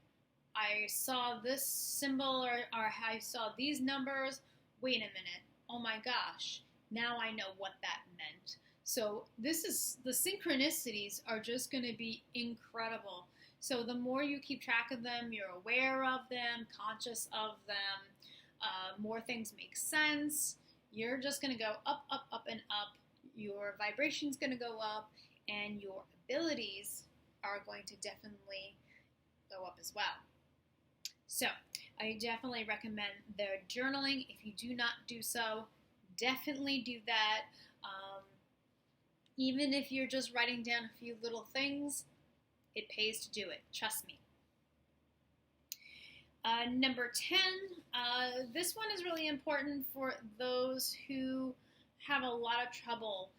I saw this symbol or I saw these numbers. Wait a minute, oh my gosh, now I know what that meant. So the synchronicities are just going to be incredible. So the more you keep track of them, you're aware of them, conscious of them, more things make sense. You're just going to go up, up, up, and up. Your vibration's going to go up, and your abilities are going to definitely go up as well. So, I definitely recommend the journaling. If you do not do so, definitely do that. Even if you're just writing down a few little things, it pays to do it. Trust me. Number 10, this one is really important for those who have a lot of trouble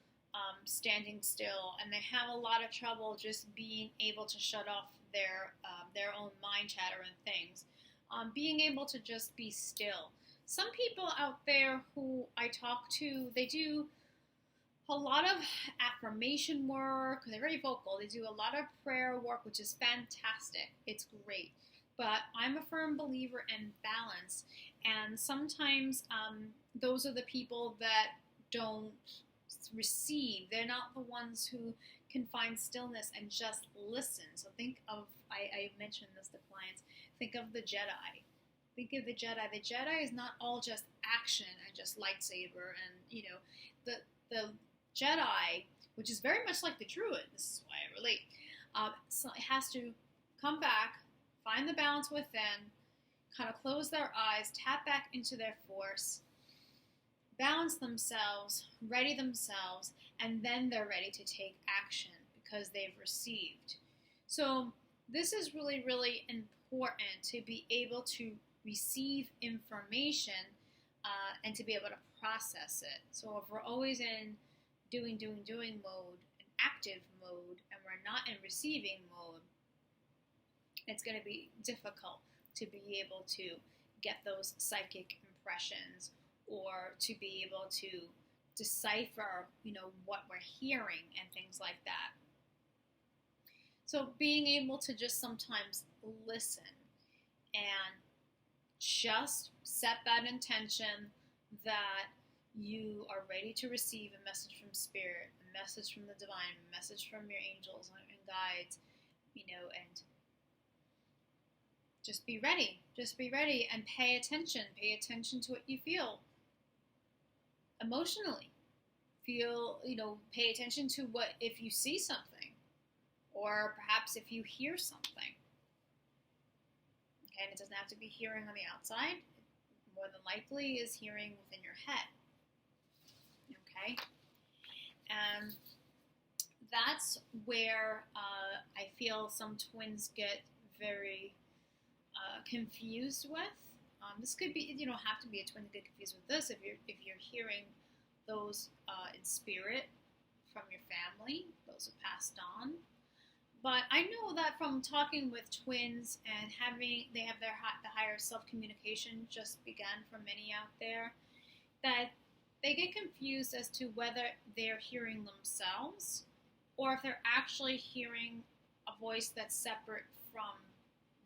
standing still, and they have a lot of trouble just being able to shut off their own mind chatter and things. Being able to just be still. Some people out there who I talk to, they do a lot of affirmation work. They're very vocal. They do a lot of prayer work, which is fantastic. It's great. But I'm a firm believer in balance. And sometimes those are the people that don't receive. They're not the ones who can find stillness and just listen. So think of, I mentioned this to clients, think of the Jedi. Think of the Jedi. The Jedi is not all just action and just lightsaber and, the Jedi, which is very much like the Druid, this is why I relate, so it has to come back, find the balance within, kind of close their eyes, tap back into their force, balance themselves, ready themselves, and then they're ready to take action because they've received. So this is really, really important to be able to receive information and to be able to process it. So if we're always in doing mode, an active mode, and we're not in receiving mode, it's going to be difficult to be able to get those psychic impressions or to be able to decipher, what we're hearing and things like that. So being able to just sometimes listen and just set that intention that you are ready to receive a message from Spirit, a message from the divine, a message from your angels and guides, and just be ready. Just be ready and pay attention. Pay attention to what you feel emotionally. Pay attention to what, if you see something, or perhaps if you hear something. Okay, and it doesn't have to be hearing on the outside. More than likely is hearing within your head. Okay, and that's where I feel some twins get very confused with. This could be, you don't have to be a twin to get confused with this. If you're hearing those in spirit from your family, those who passed on. But I know that from talking with twins and they have the higher self-communication just begun for many out there, that they get confused as to whether they're hearing themselves or if they're actually hearing a voice that's separate from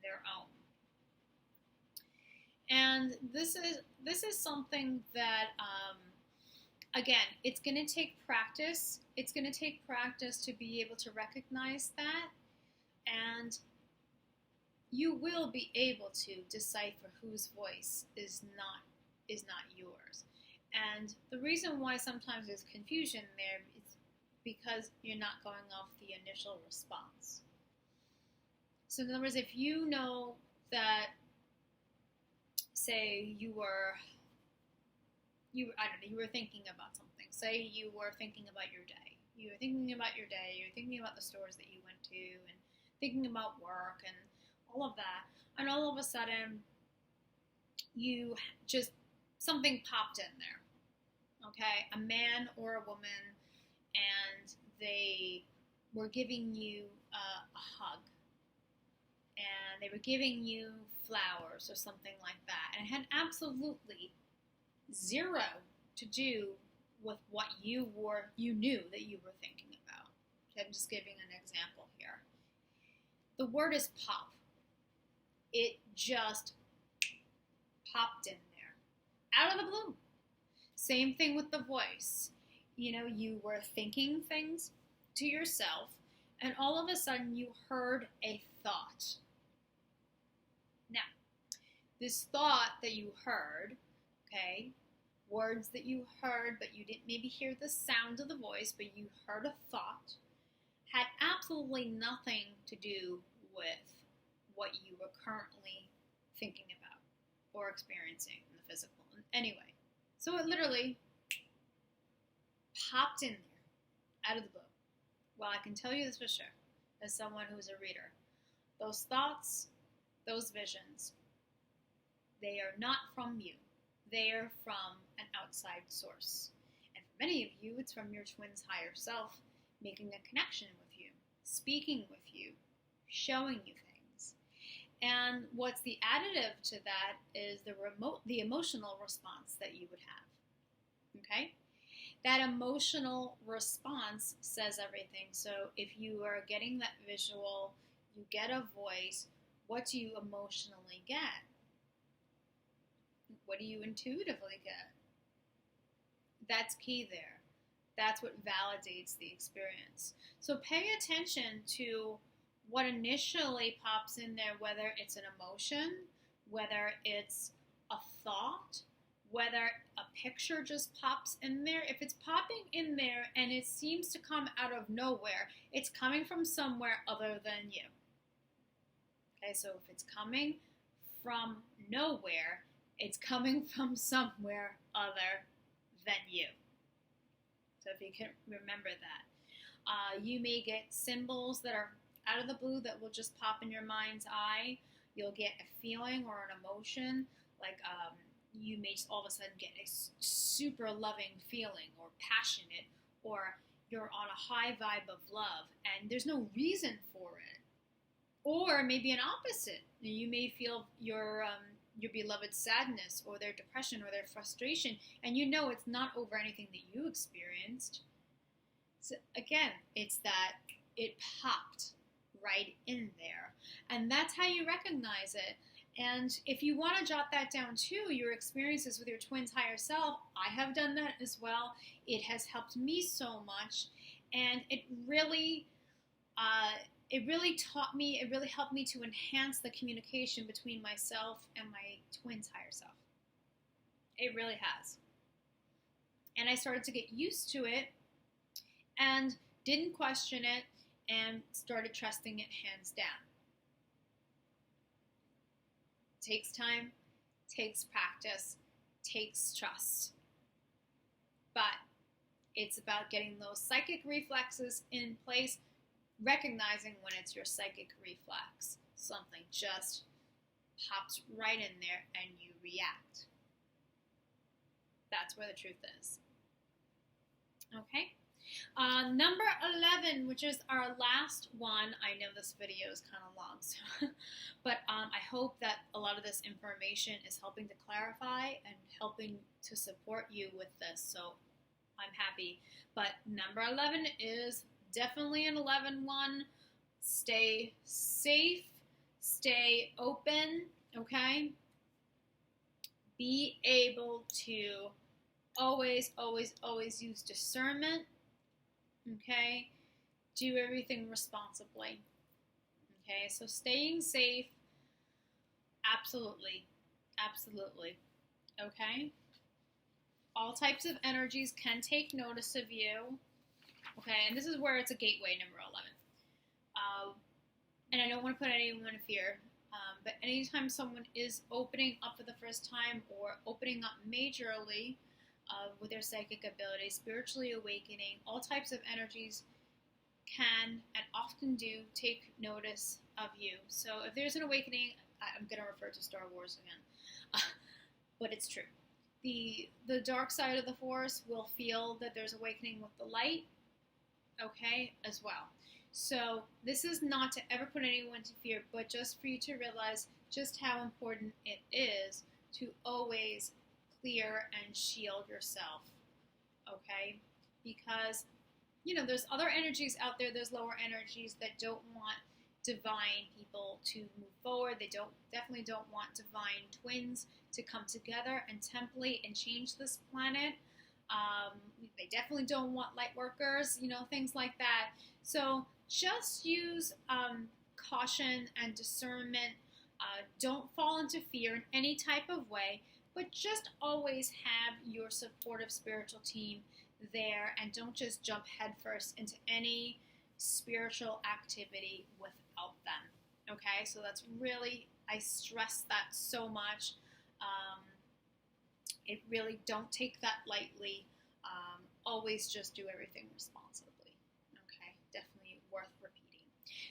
their own. And this is something that, again, it's going to take practice. It's going to take practice to be able to recognize that, and you will be able to decipher whose voice is not yours. And the reason why sometimes there's confusion there is because you're not going off the initial response. So in other words, if you know that, say you were thinking about something. Say you were thinking about your day. You're thinking about the stores that you went to and thinking about work and all of that. And all of a sudden, something popped in there. Okay? A man or a woman, and they were giving you a hug. And they were giving you flowers or something like that. And it had absolutely zero to do with what you knew that you were thinking about. Okay, I'm just giving an example here. The word is pop. It just popped in there. Out of the blue. Same thing with the voice. You were thinking things to yourself, and all of a sudden you heard a thought. Now, this thought that you heard, okay, words that you heard, but you didn't maybe hear the sound of the voice, but you heard a thought, had absolutely nothing to do with what you were currently thinking about or experiencing in the physical. Anyway, so it literally popped in there out of the blue. Well, I can tell you this for sure, as someone who's a reader, those thoughts, those visions, they are not from you. They are from an outside source. And for many of you, it's from your twin's higher self making a connection with you, speaking with you, showing you things. And what's the additive to that is the emotional response that you would have. Okay? That emotional response says everything. So if you are getting that visual, you get a voice, what do you emotionally get? What do you intuitively get? That's key there. That's what validates the experience. So pay attention to what initially pops in there, whether it's an emotion, whether it's a thought, whether a picture just pops in there. If it's popping in there and it seems to come out of nowhere, it's coming from somewhere other than you. Okay, so if it's coming from nowhere, it's coming from somewhere other than you. So if you can remember that. You may get symbols that are out of the blue that will just pop in your mind's eye. You'll get a feeling or an emotion, like you may all of a sudden get a super loving feeling or passionate, or you're on a high vibe of love and there's no reason for it. Or maybe an opposite. You may feel your beloved's sadness or their depression or their frustration, and you know it's not over anything that you experienced. So again, it's that it popped right in there, and that's how you recognize it. And if you want to jot that down too, your experiences with your twin's higher self, I have done that as well. It has helped me so much, and it really taught me, it really helped me to enhance the communication between myself and my twin's higher self. It really has. And I started to get used to it and didn't question it and started trusting it hands down. Takes time, takes practice, takes trust. But it's about getting those psychic reflexes in place, recognizing when it's your psychic reflex. Something just pops right in there and you react. That's where the truth is. Okay? Number 11, which is our last one. I know this video is kind of long, so but I hope that a lot of this information is helping to clarify and helping to support you with this, so I'm happy. But number 11 is definitely an 11 one. Stay safe, stay open, okay? Be able to always use discernment, okay? Do everything responsibly, okay? So staying safe, absolutely, okay? All types of energies can take notice of you, okay? And this is where it's a gateway, number 11. And I don't want to put anyone in fear, but anytime someone is opening up for the first time or opening up majorly with their psychic abilities, spiritually awakening, all types of energies can and often do take notice of you. So if there's an awakening, I'm going to refer to Star Wars again, but it's true. The dark side of the Force will feel that there's awakening with the light, okay, as well. So this is not to ever put anyone to fear, but just for you to realize just how important it is to always clear and shield yourself, okay? Because, you know, there's other energies out there, there's lower energies that don't want divine people to move forward. They definitely don't want divine twins to come together and template and change this planet. They definitely don't want light workers, you know, things like that. So just use caution and discernment Don't fall into fear in any type of way, but just always have your supportive spiritual team there, and don't just jump headfirst into any spiritual activity without them. Okay, so that's really, I stress that so much. It really, don't take that lightly. Always just do everything responsibly. Okay, definitely worth repeating.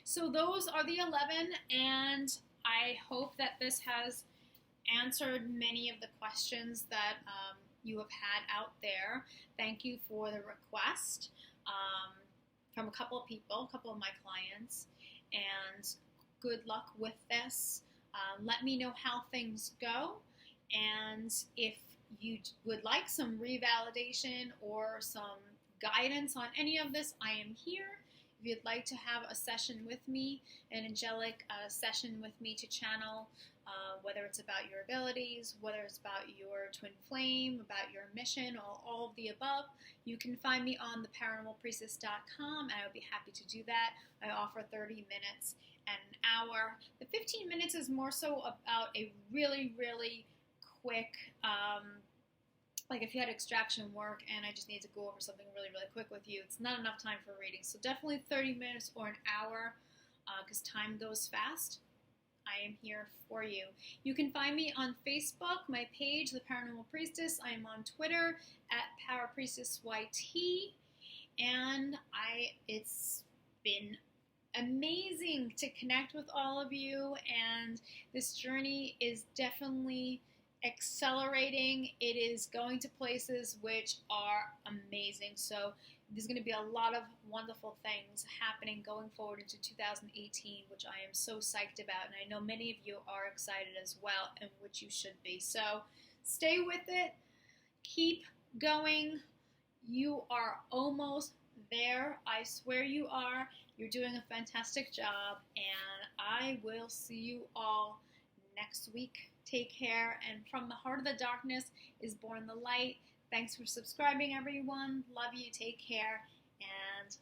So those are the 11, and I hope that this has answered many of the questions that you have had out there. Thank you for the request from a couple of people, a couple of my clients, and good luck with this. Let me know how things go, and if you would like some revalidation or some guidance on any of this, I am here. If you'd like to have a session with me, an angelic session with me to channel, whether it's about your abilities, whether it's about your twin flame, about your mission, or all of the above, you can find me on theparanormalpriestess.com, and I would be happy to do that. I offer 30 minutes and an hour. The 15 minutes is more so about a really, really quick, like if you had extraction work and I just need to go over something really, really quick with you, it's not enough time for reading. So definitely 30 minutes or an hour, because time goes fast. I am here for you. You can find me on Facebook, my page, The Paranormal Priestess. I am on Twitter at PowerPriestessYT, and it's been amazing to connect with all of you, and this journey is definitely accelerating. It is going to places which are amazing. So there's going to be a lot of wonderful things happening going forward into 2018, which I am so psyched about, and I know many of you are excited as well, and which you should be. So stay with it, keep going. You are almost there. I swear you are. You're doing a fantastic job, and I will see you all next week. Take care, and from the heart of the darkness is born the light. Thanks for subscribing, everyone. Love you. Take care, and